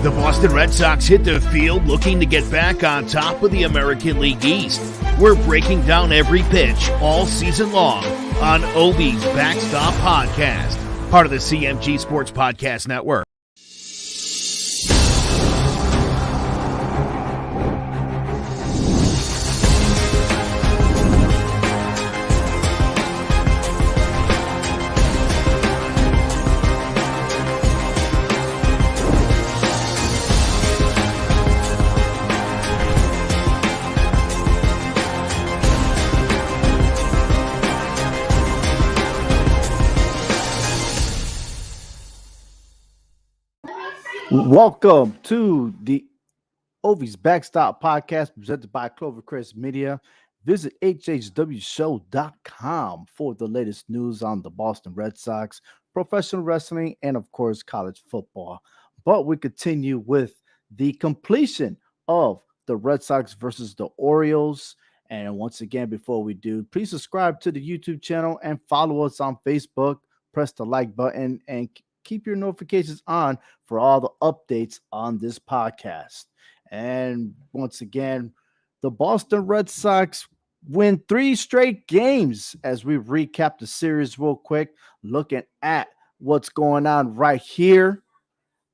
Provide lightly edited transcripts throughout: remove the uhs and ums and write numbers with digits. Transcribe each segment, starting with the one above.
The Boston Red Sox hit the field looking to get back on top of the American League East. We're breaking down every pitch all season long on Ovi's Backstop Podcast, part of the CMG Sports Podcast Network. Welcome to the Ovi's Backstop Podcast presented by Clovercrest Media. Visit hhwshow.com for the latest news on the Boston Red Sox, professional wrestling, and of course, college football. But we continue with the completion of the Red Sox versus the Orioles. And once again, before we do, please subscribe to the YouTube channel and follow us on Facebook. Press the like button and keep your notifications on for all the updates on this podcast. And once again, the Boston Red Sox win 3 straight games as we recap the series real quick, looking at what's going on right here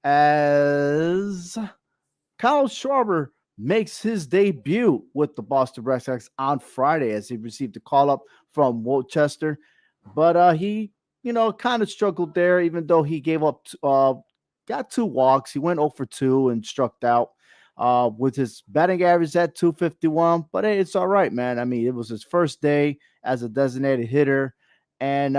as Kyle Schwarber makes his debut with the Boston Red Sox on Friday as he received a call-up from Worcester. But he kind of struggled there, even though he gave up, got 2 walks. He went 0 for 2 and struck out with his batting average at 251. But hey, it's all right, man. I mean, it was his first day as a designated hitter. And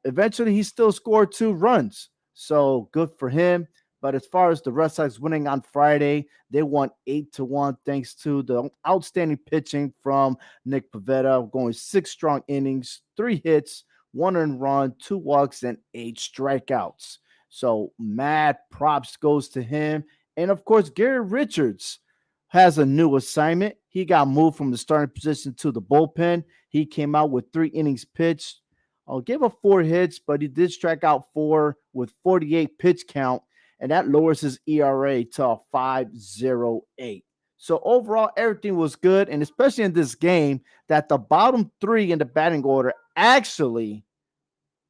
eventually he still scored 2 runs. So good for him. But as far as the Red Sox winning on Friday, they won 8-1 thanks to the outstanding pitching from Nick Pivetta, going 6 strong innings, 3 hits, 1 earned run, 2 walks, and 8 strikeouts. So mad props goes to him. And of course, Gary Richards has a new assignment. He got moved from the starting position to the bullpen. He came out with 3 innings pitched. Gave up 4 hits, but he did strike out 4 with 48 pitch count, and that lowers his ERA to a 5.08. So overall, everything was good, and especially in this game, that the bottom 3 in the batting order actually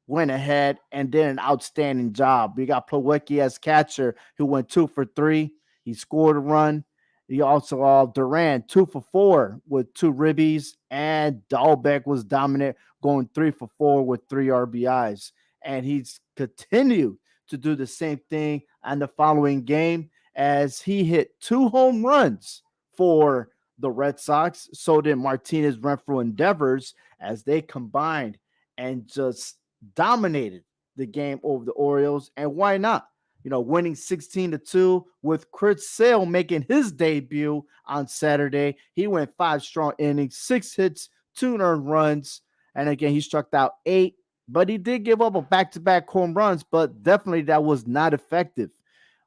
went ahead and did an outstanding job. We got Plawecki as catcher, who went 2 for 3. He scored a run. He also Duran 2 for 4 with 2 ribbies, and Dahlbeck was dominant, going 3 for 4 with 3 RBIs. And he's continued to do the same thing on the following game as he hit 2 home runs for the Red Sox. So did Martinez, Renfroe, and Devers as they combined and just dominated the game over the Orioles. And why not? Winning 16-2 with Chris Sale making his debut on Saturday. He went 5 strong innings, 6 hits, 2 earned runs. And again, he struck out 8, but he did give up a back-to-back home runs, but definitely that was not effective,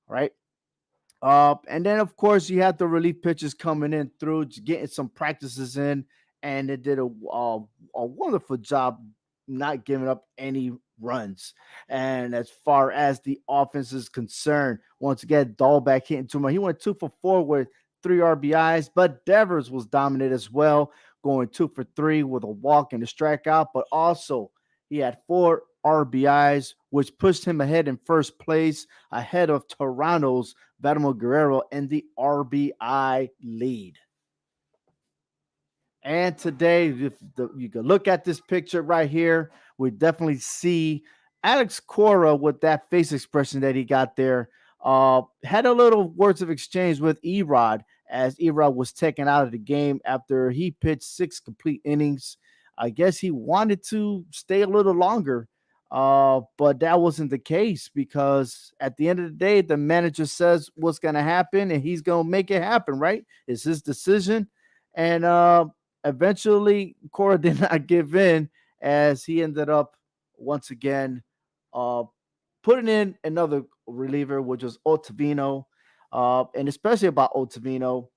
right? And then, of course, you had the relief pitchers coming in through, getting some practices in, and they did a wonderful job not giving up any runs. And as far as the offense is concerned, once again, Dahlbeck hitting 2 more. He went 2 for 4 with 3 RBIs, but Devers was dominant as well, going 2 for 3 with a walk and a strikeout, but also he had 4 RBIs, which pushed him ahead in first place, ahead of Toronto's Vladimir Guerrero in the RBI lead. And today, if you can look at this picture right here, we definitely see Alex Cora with that face expression that he got there. Had a little words of exchange with Erod as Erod was taken out of the game after he pitched 6 complete innings. I guess he wanted to stay a little longer, but that wasn't the case because at the end of the day, the manager says what's going to happen and he's going to make it happen, right? It's his decision. And eventually, Cora did not give in as he ended up once again putting in another reliever, which was Ottavino. And especially about Ottavino.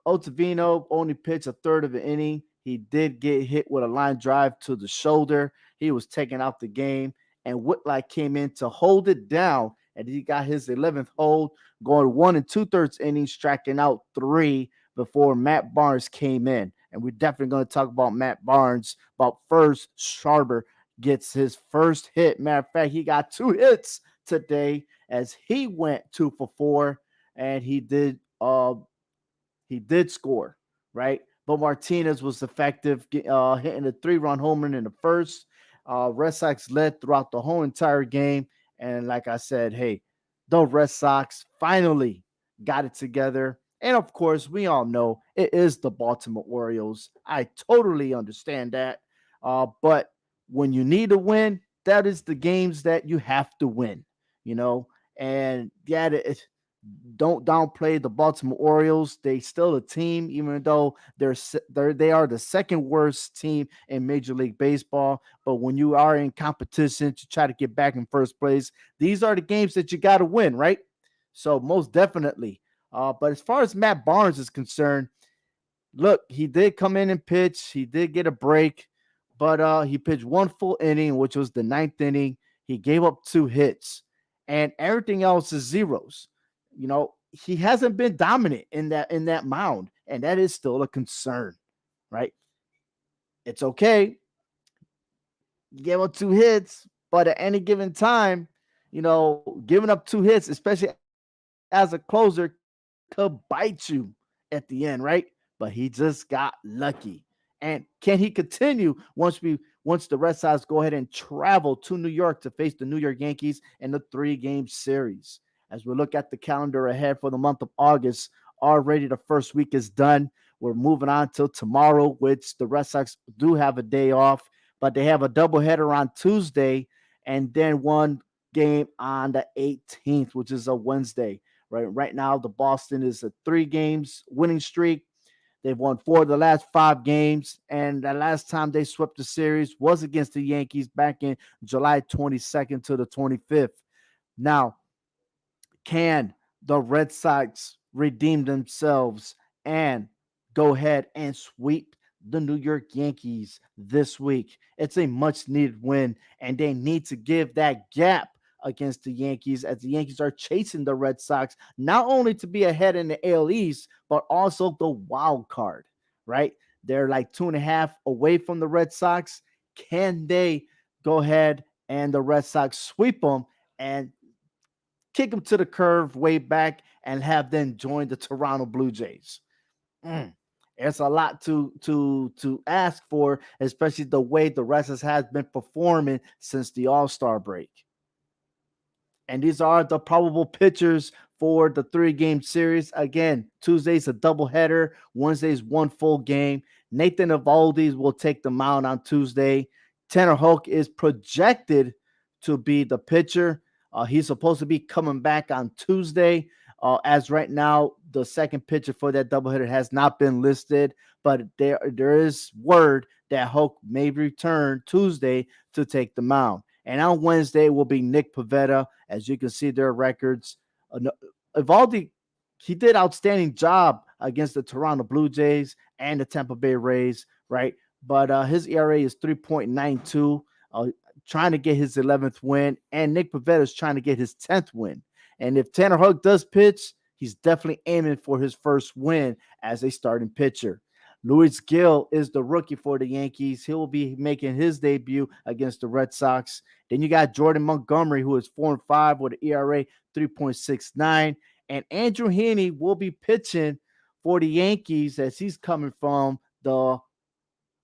Ottavino only pitched a third of an inning. He did get hit with a line drive to the shoulder. He was taken out the game, and Whitlock came in to hold it down and he got his 11th hold, going 1 and 2/3 innings, striking out three before Matt Barnes came in. And we're definitely going to talk about Matt Barnes. But first, Schwarber gets his first hit. Matter of fact, he got two hits today as he went 2 for 4, and he did score, right? But Martinez was effective, hitting a 3-run home run in the first. Red Sox led throughout the whole entire game. And like I said, hey, the Red Sox finally got it together. And of course, we all know it is the Baltimore Orioles. I totally understand that. But when you need to win, that is the games that you have to win, you know? And yeah, don't downplay the Baltimore Orioles. They still a team, even though they are the second worst team in Major League Baseball. But when you are in competition to try to get back in first place, these are the games that you got to win, right? So most definitely. But as far as Matt Barnes is concerned, look, he did come in and pitch. He did get a break, but he pitched one full inning, which was the ninth inning. He gave up two hits, and everything else is zeros. He hasn't been dominant in that mound, and that is still a concern, right? It's okay. You gave up two hits, but at any given time, giving up two hits, especially as a closer, could bite you at the end, right? But he just got lucky. And can he continue once the Red Sox go ahead and travel to New York to face the New York Yankees in the 3-game series? As we look at the calendar ahead for the month of August, already the first week is done. We're moving on till tomorrow, which the Red Sox do have a day off, but they have a doubleheader on Tuesday and then one game on the 18th, which is a Wednesday. Right now, the Boston is a 3 games winning streak. They've won 4 of the last 5 games, and the last time they swept the series was against the Yankees back in July 22nd to the 25th. Now, can the Red Sox redeem themselves and go ahead and sweep the New York Yankees this week? It's a much needed win, and they need to give that gap against the Yankees as the Yankees are chasing the Red Sox, not only to be ahead in the AL East, but also the wild card, right? They're like 2.5 away from the Red Sox. Can they go ahead and the Red Sox sweep them and kick them to the curve way back and have them join the Toronto Blue Jays? Mm. It's a lot to ask for, especially the way the Red Sox has been performing since the All-Star break. And these are the probable pitchers for the 3-game series. Again, Tuesday's a doubleheader, Wednesday's one full game. Nathan Eovaldi will take the mound on Tuesday. Tanner Houck is projected to be the pitcher. He's supposed to be coming back on Tuesday. As right now, the second pitcher for that doubleheader has not been listed, but there is word that Houck may return Tuesday to take the mound. And on Wednesday will be Nick Pivetta. As you can see their records. Evaldi, he did outstanding job against the Toronto Blue Jays and the Tampa Bay Rays, right? But his ERA is 3.92, trying to get his 11th win. And Nick Pivetta is trying to get his 10th win. And if Tanner Houck does pitch, he's definitely aiming for his first win as a starting pitcher. Luis Gil is the rookie for the Yankees. He will be making his debut against the Red Sox. Then you got Jordan Montgomery, who is 4-5 with an ERA 3.69. And Andrew Heaney will be pitching for the Yankees as he's coming from the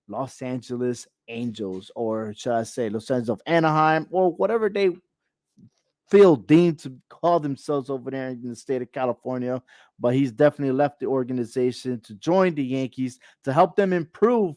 Los Angeles Angels, or should I say Los Angeles of Anaheim, or whatever they feel deemed to call themselves over there in the state of California. But he's definitely left the organization to join the Yankees to help them improve,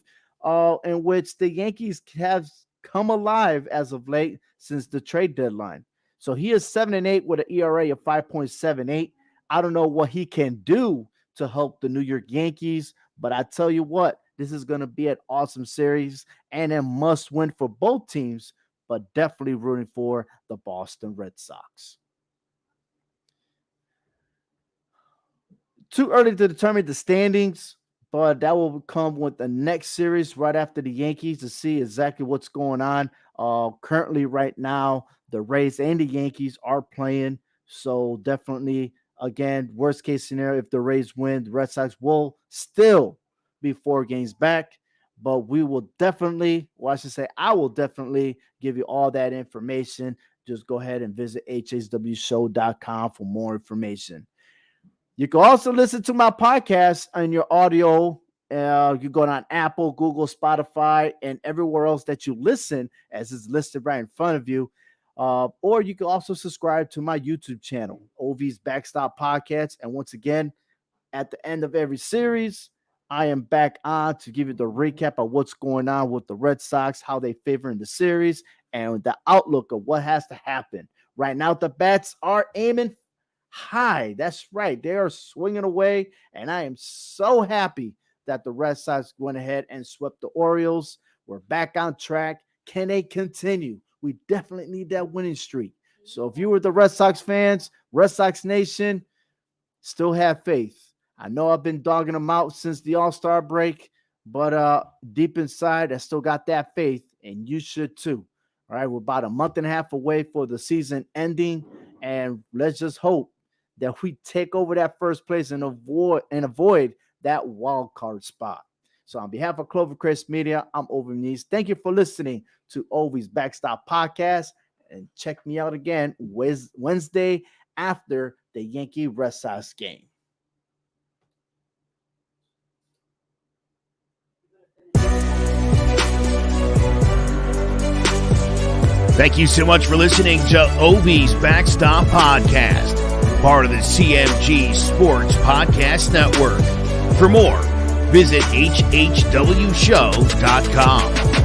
in which the Yankees have come alive as of late since the trade deadline. So he is 7-8 with an ERA of 5.78. I don't know what he can do to help the New York Yankees, but I tell you what, this is going to be an awesome series and a must win for both teams, but definitely rooting for the Boston Red Sox. Too early to determine the standings, but that will come with the next series right after the Yankees to see exactly what's going on. Currently, right now, the Rays and the Yankees are playing. So definitely, again, worst case scenario, if the Rays win, the Red Sox will still be 4 games back. But we will definitely, or I should say, I will definitely give you all that information. Just go ahead and visit hswshow.com for more information. You can also listen to my podcast on your audio. You go on Apple, Google, Spotify, and everywhere else that you listen, as is listed right in front of you. Or you can also subscribe to my YouTube channel, OV's Backstop Podcast. And once again, at the end of every series, I am back on to give you the recap of what's going on with the Red Sox, how they favor in the series, and the outlook of what has to happen. Right now, the bats are aiming high. That's right. They are swinging away, and I am so happy that the Red Sox went ahead and swept the Orioles. We're back on track. Can they continue? We definitely need that winning streak. So if you were the Red Sox fans, Red Sox Nation, still have faith. I know I've been dogging them out since the All-Star break, but deep inside, I still got that faith, and you should too. All right, we're about a month and a half away for the season ending, and let's just hope that we take over that first place and avoid that wild card spot. So on behalf of Clovercrest Media, I'm Ovi Muniz. Thank you for listening to Ovi's Backstop Podcast, and check me out again Wednesday after the Yankee Red Sox game. Thank you so much for listening to Ovi's Backstop Podcast, part of the CMG Sports Podcast Network. For more, visit hhwshow.com.